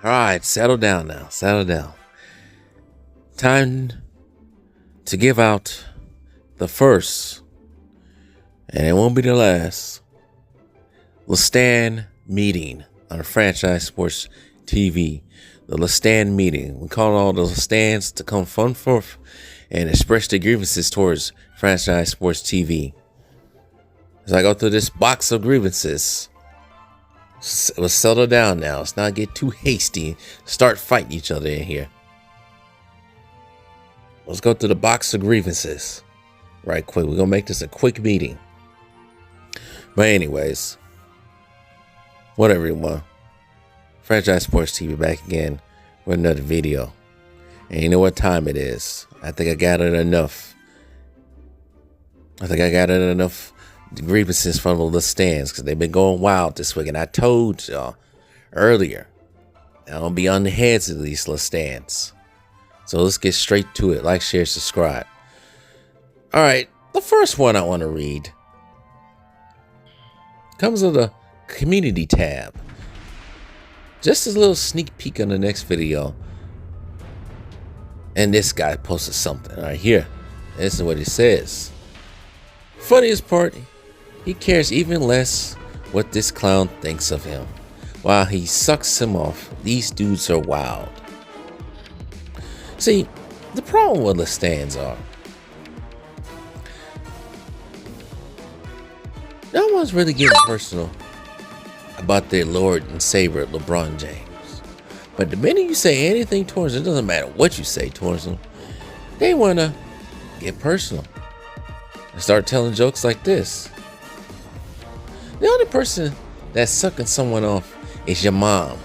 All right, settle down now. Settle down. Time to give out the first, and it won't be the last, LeStan meeting on Franchise Sports TV. The LeStan meeting. We call all the LeStans to come forth and express their grievances towards Franchise Sports TV. As I go through this box of grievances, let's settle down now. Let's not get too hasty. Start fighting each other in here. Let's go through the box of grievances right quick. We're going to make this a quick meeting. But anyways, what everyone. Franchise Sports TV back again with another video. And you know what time it is. I think I gathered enough. Grievances from the stands because they've been going wild this week. And I told y'all earlier, I'll be on the heads of these little stands. So let's get straight to it. Like, share, subscribe. All right, the first one I want to read comes with a community tab. Just a little sneak peek on the next video. And this guy posted something right here. This is what he says. Funniest part, he cares even less what this clown thinks of him. While he sucks him off, these dudes are wild. See, the problem with the stands are, no one's really getting personal about their Lord and Savior, LeBron James. But the minute you say anything towards him, it doesn't matter what you say towards him, they want to get personal and start telling jokes like this. The only person that's sucking someone off is your mom.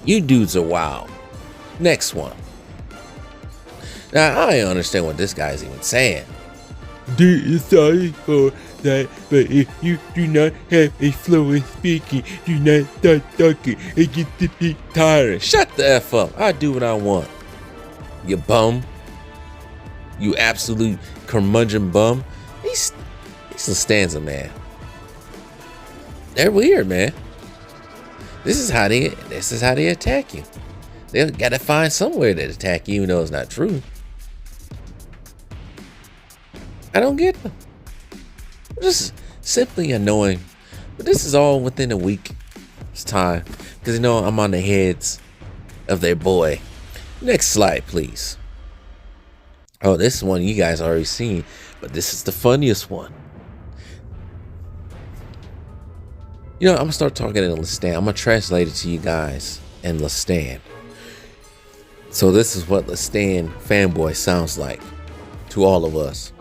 You dudes are wild. Next one. Now, I understand what this guy's even saying. Sorry for that, but if you do not have a flow in speaking, do not start talking. It gets to be tiring. Shut the F up. I do what I want. You bum. You absolute curmudgeon bum. He's a stanza, man. They're weird, man. This is how they attack you. They gotta find somewhere to attack you, even though it's not true. I don't get them. Just simply annoying. But this is all within a week's time. Because you know I'm on the heads of their boy. Next slide, please. Oh, this is one you guys already seen. But this is the funniest one. You know, I'm going to start talking in LeStan. I'm going to translate it to you guys in LeStan. So this is what LeStan fanboy sounds like to all of us.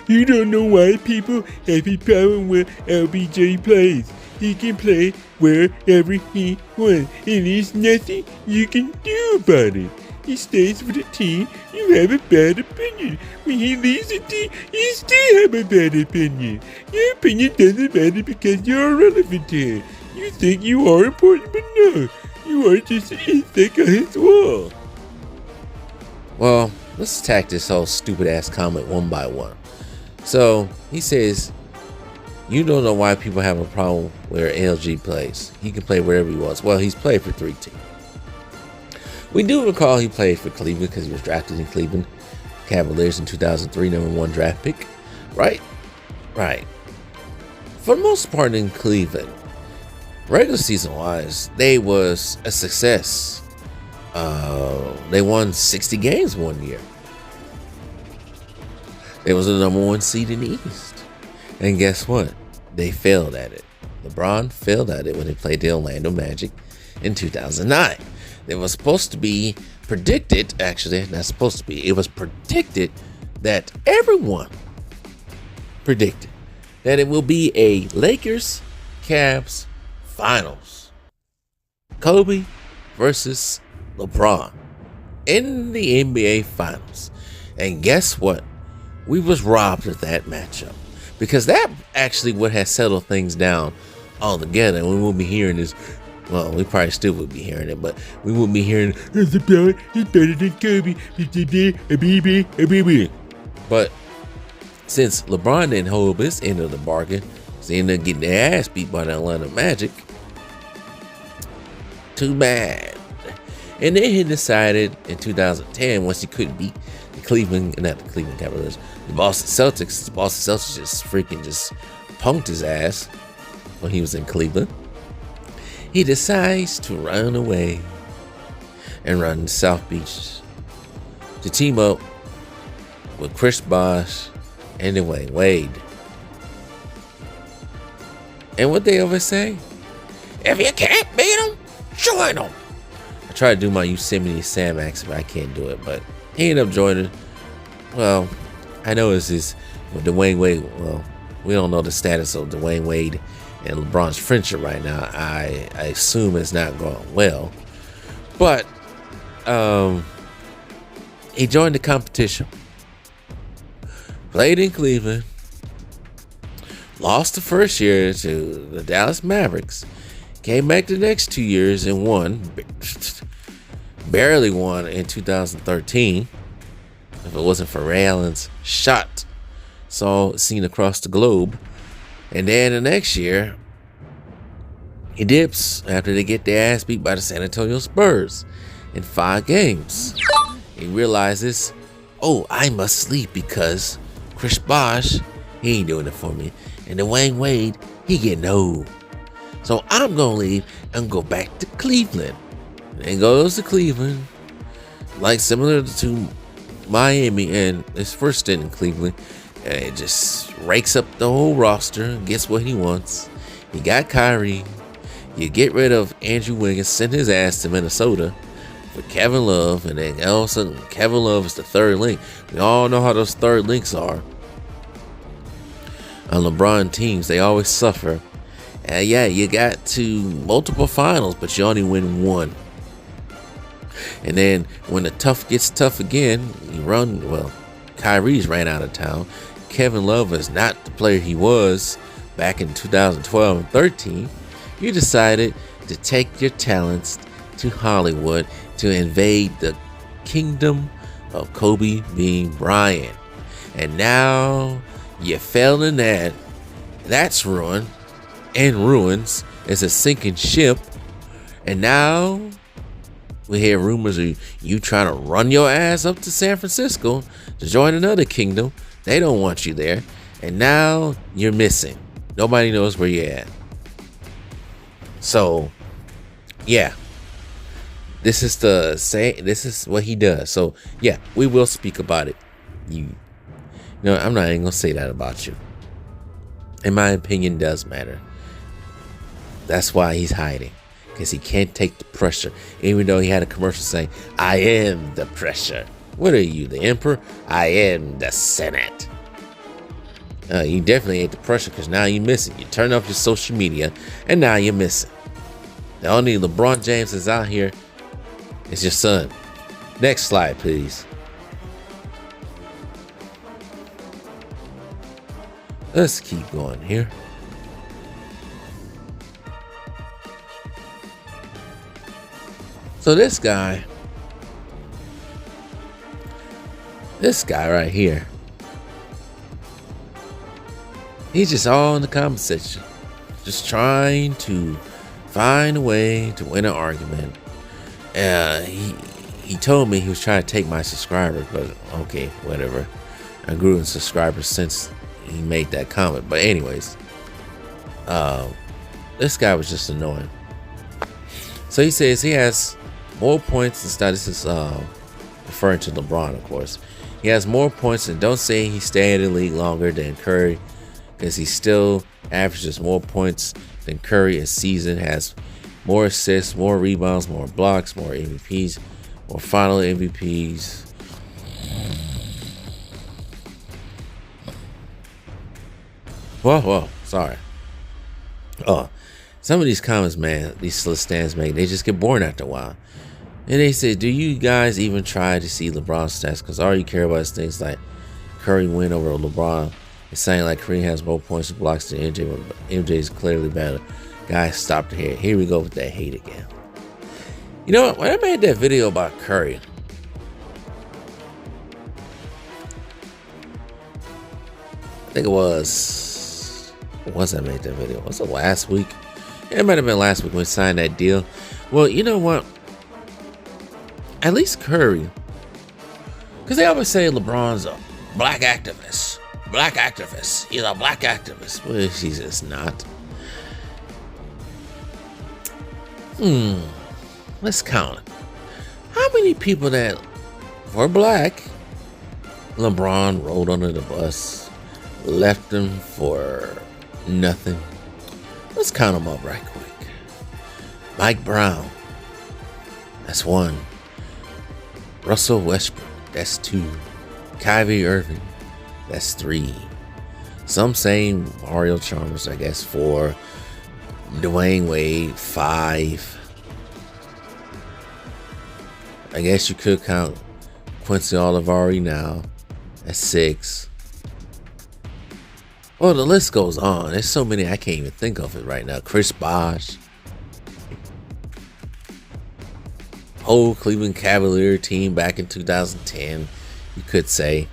You don't know why people have a problem with LBJ plays. He can play wherever he wants, and there's nothing you can do about it. He stays with the team, you have a bad opinion. When he leaves the team, you still have a bad opinion. Your opinion doesn't matter because you're irrelevant to him. You think you are important, but no. You are just an insect on his wall. Well, let's attack this whole stupid ass comment one by one. So he says, you don't know why people have a problem where LG plays. He can play wherever he wants. Well, he's played for 3 teams. We do recall he played for Cleveland because he was drafted in Cleveland Cavaliers in 2003, #1 draft pick. Right? Right. For the most part in Cleveland, regular season wise, they was a success. They won 60 games one year. They was the #1 seed in the East. And guess what? They failed at it. LeBron failed at it when he played the Orlando Magic in 2009. It was supposed to be predicted, actually, not supposed to be, it was predicted that everyone predicted that it will be a Lakers Cavs finals. Kobe versus LeBron in the NBA finals. And guess what? We was robbed of that matchup because that actually would have settled things down altogether. And we won't be hearing this. Well, we probably still would be hearing it, but we wouldn't be hearing LeBron is better than Kobe. But since LeBron didn't hold his end of the bargain, they ended up getting their ass beat by the Atlanta Magic. Too bad. And then he decided in 2010, once he couldn't beat not the Cleveland Cavaliers, the Boston Celtics. The Boston Celtics just punked his ass when he was in Cleveland. He decides to run away and run to South Beach to team up with Chris Bosh and Dwayne Wade. And what they always say, if you can't beat them, join them. I tried to do my Yosemite Sam accent, but I can't do it. But he ended up joining. Well, I know it's this with Dwayne Wade. Well, we don't know the status of Dwayne Wade and LeBron's friendship right now. I assume it's not going well. But he joined the competition. Played in Cleveland. Lost the first year to the Dallas Mavericks. Came back the next 2 years and won. Barely won in 2013. If it wasn't for Ray Allen's shot, seen across the globe. And then the next year, he dips after they get their ass beat by the San Antonio Spurs in 5 games. He realizes, oh, I must sleep because Chris Bosh, he ain't doing it for me. And Dwayne Wade, he getting old. So I'm going to leave and go back to Cleveland. And goes to Cleveland, like similar to Miami and his first stint in Cleveland. It just rakes up the whole roster and gets what he wants. He got Kyrie. You get rid of Andrew Wiggins, send his ass to Minnesota for Kevin Love, and then all of a sudden Kevin Love is the third link. We all know how those third links are. On LeBron teams, they always suffer. Yeah, you got to multiple finals, but you only win one. And then when the tough gets tough again, Kyrie's ran out of town. Kevin Love is not the player he was back in 2012 and 13. You decided to take your talents to Hollywood to invade the kingdom of Kobe being Bryant. And now you fell in that. That's ruined. And ruins. It's a sinking ship. And now we hear rumors of you trying to run your ass up to San Francisco to join another kingdom. They don't want you there. And now you're missing. Nobody knows where you're at. So, yeah. This is what he does. So, yeah, we will speak about it. I'm not even going to say that about you. In my opinion, does matter. That's why he's hiding. Because he can't take the pressure. Even though he had a commercial saying, I am the pressure. What are you, the emperor? I am the Senate. You definitely ain't the pressure because now you're missing. You turn off your social media and now you're missing. The only LeBron James is out here is your son. Next slide, please. Let's keep going here. So this guy right here, he's just all in the comment section, just trying to find a way to win an argument. He told me he was trying to take my subscribers, but okay, whatever. I grew in subscribers since he made that comment. But anyways, this guy was just annoying. So he says he has more points than stats. This is referring to LeBron, of course. He has more points, and don't say he stayed in the league longer than Curry, because he still averages more points than Curry a season, has more assists, more rebounds, more blocks, more MVPs, more final MVPs. Whoa, sorry. Some of these comments, man, these stands make, they just get boring after a while. And they say, do you guys even try to see LeBron's stats? Because all you care about is things like Curry win over LeBron. It's saying like Curry has more points and blocks than MJ, but MJ is clearly better. Guys, stop the hate. Here we go with that hate again. You know what? When I made that video about Curry, I think it was, I made that video? Was it last week? It might have been last week when we signed that deal. Well, you know what? At least Curry, because they always say LeBron's a black activist. Black activist. He's a black activist. Well, he's just not. Let's count it. How many people that were black, LeBron rolled under the bus, left them for nothing? Let's count them up right quick. Mike Brown, that's 1. Russell Westbrook, that's 2. Kyrie Irving, that's 3. Some saying Mario Chalmers, I guess 4. Dwayne Wade, 5. I guess you could count Quincy Olivari now at 6. Well, the list goes on. There's so many I can't even think of it right now. Chris Bosh. Whole Cleveland Cavalier team back in 2010, you could say.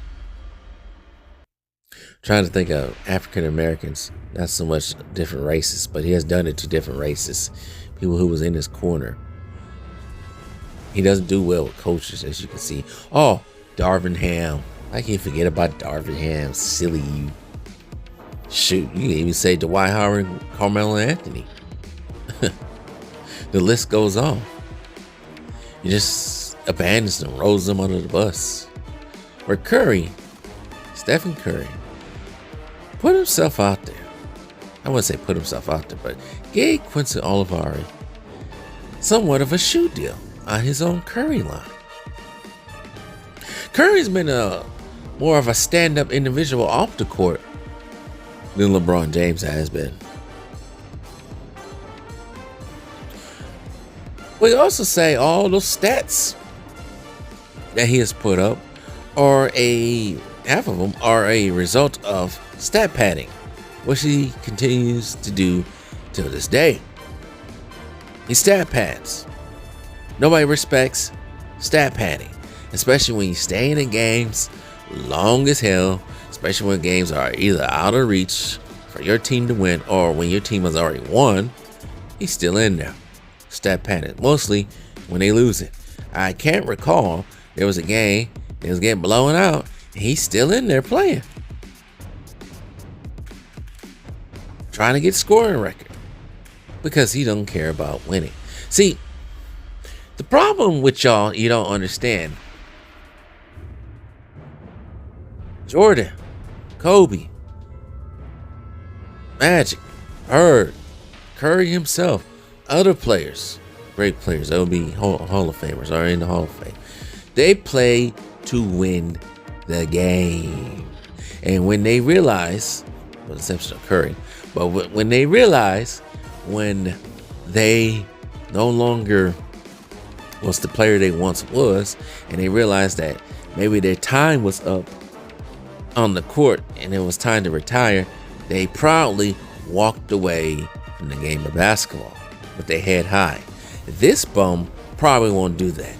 Trying to think of African Americans, not so much different races, but he has done it to different races. People who was in his corner. He doesn't do well with coaches, as you can see. Oh, Darvin Ham. I can't forget about Darvin Ham. Silly you. Shoot, you can even say Dwight Howard and Carmelo Anthony. The list goes on. You just abandons them, rolls them under the bus. Or Curry, Stephen Curry, put himself out there. I wouldn't say put himself out there, but gave Quincy Olivari somewhat of a shoe deal on his own Curry line. Curry's been more of a stand-up individual off the court than LeBron James has been. We also say all those stats that he has put up half of them are a result of stat padding, which he continues to do till this day. He stat pads. Nobody respects stat padding, especially when you stay in games long as hell, especially when games are either out of reach for your team to win or when your team has already won. He's still in there. Stat padding, mostly when they lose it. I can't recall there was a game that was getting blown out and he's still in there playing, trying to get scoring record because he don't care about winning. See, the problem with y'all, you don't understand. Jordan, Kobe, Magic, Bird, Curry himself, other players, great players, that will be Hall of Famers, are in the Hall of Fame. They play to win the game. And when they realize, with the exception of Curry, but when they realize when they no longer was the player they once was, and they realized that maybe their time was up on the court and it was time to retire, they proudly walked away from the game of basketball with their head high. This bum probably won't do that,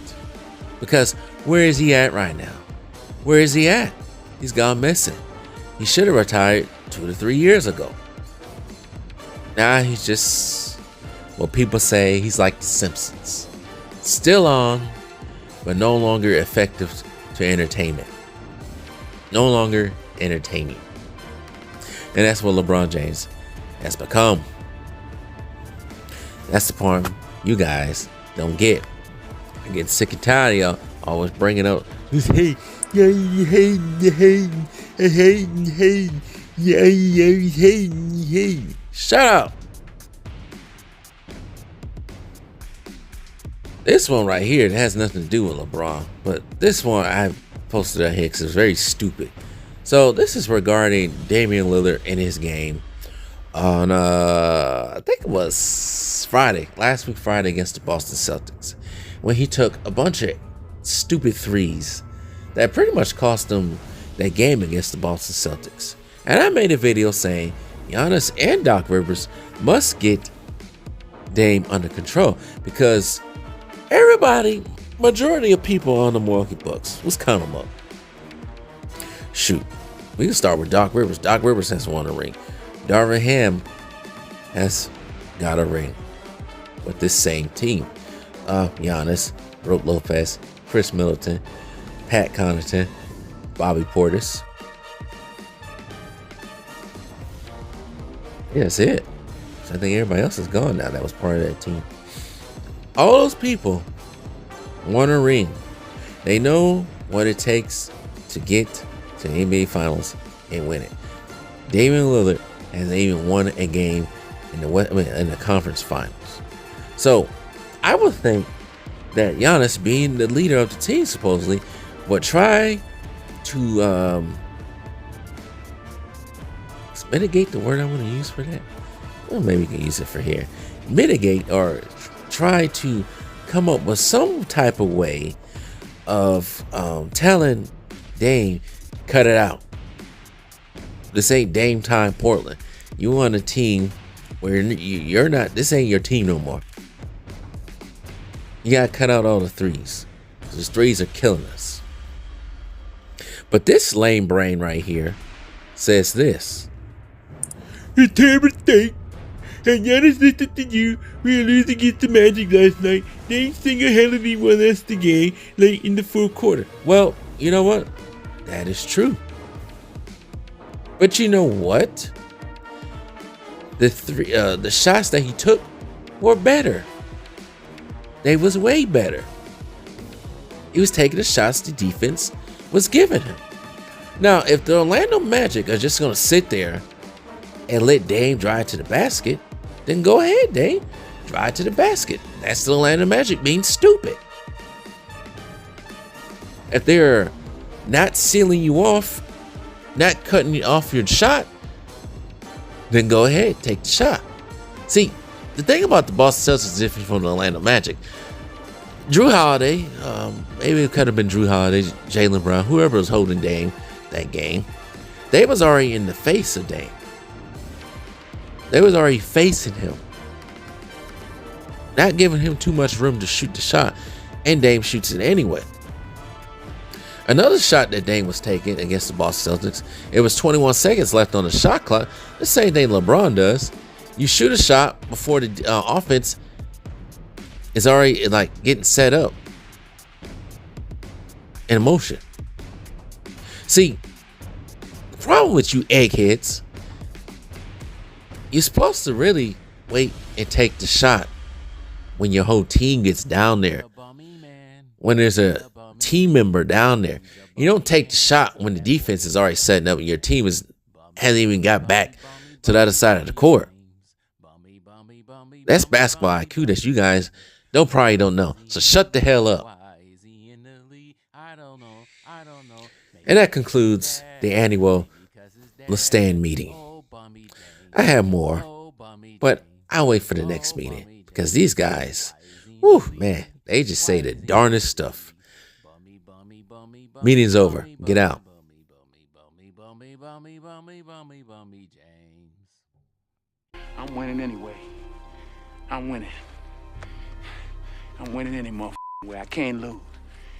because where is he at right now? Where is he at? He's gone missing. He should have retired 2 to 3 years ago. Now he's just, what people say, he's like the Simpsons. Still on, but no longer effective to entertainment. No longer entertaining. And that's what LeBron James has become. That's the part you guys don't get. I get sick and tired of y'all always bringing up this hate. Yeah, you hating. Yeah, you hating. Shut up. This one right here, it has nothing to do with LeBron, but this one I posted on here because it's very stupid. So this is regarding Damian Lillard in his game on I think it was last week Friday against the Boston Celtics, when he took a bunch of stupid threes that pretty much cost them that game against the Boston Celtics. And I made a video saying Giannis and Doc Rivers must get Dame under control, because majority of people on the Milwaukee Bucks, let's count them up. Shoot, we can start with Doc Rivers. Doc Rivers has won a ring. Darvin Ham has got a ring with this same team. Giannis, Brook Lopez, Chris Middleton, Pat Connaughton, Bobby Portis. Yeah, that's it. So I think everybody else is gone now that was part of that team. All those people won a ring. They know what it takes to get to the NBA Finals and win it. Damian Lillard hasn't even won a game in the conference finals. So I would think that Giannis, being the leader of the team, supposedly, would try to mitigate the word I want to use for that. Well, maybe you can use it for here. Mitigate or try to come up with some type of way of telling Dame, cut it out. This ain't Dame time, Portland. You on a team where you're not. This ain't your team no more. You gotta cut out all the threes. Those threes are killing us. But this lame brain right here says this. A terrible mistake. And Giannis listened to you. We were losing against the Magic last night. They single-handedly won us the game late in the fourth quarter. Well, you know what? That is true. But you know what? The shots that he took were better. They was way better. He was taking the shots the defense was giving him. Now, if the Orlando Magic are just going to sit there and let Dame drive to the basket, then go ahead, Dame. Drive to the basket. That's the Orlando Magic being stupid. If they're not sealing you off, not cutting you off your shot, then go ahead, take the shot. See, the thing about the Boston Celtics is different from the Orlando Magic. Drew Holiday, maybe it could have been Drew Holiday, Jaylen Brown, whoever was holding Dame that game, they was already in the face of Dame. They was already facing him, not giving him too much room to shoot the shot, and Dame shoots it anyway. Another shot that Dame was taking against the Boston Celtics, it was 21 seconds left on the shot clock. The same thing LeBron does. You shoot a shot before the offense is already like getting set up in motion. See, the problem with you eggheads, you're supposed to really wait and take the shot when your whole team gets down there. When there's a team member down there, you don't take the shot when the defense is already setting up and your team hasn't even got back to the other side of the court. That's basketball IQ that you guys probably don't know. So shut the hell up. And that concludes the annual Stand meeting. I have more, but I'll wait for the next meeting because these guys, whew, man, they just say the darndest stuff. Meeting's over. Get out. I'm winning anyway. I'm winning. I'm winning any motherfucking way. I can't lose.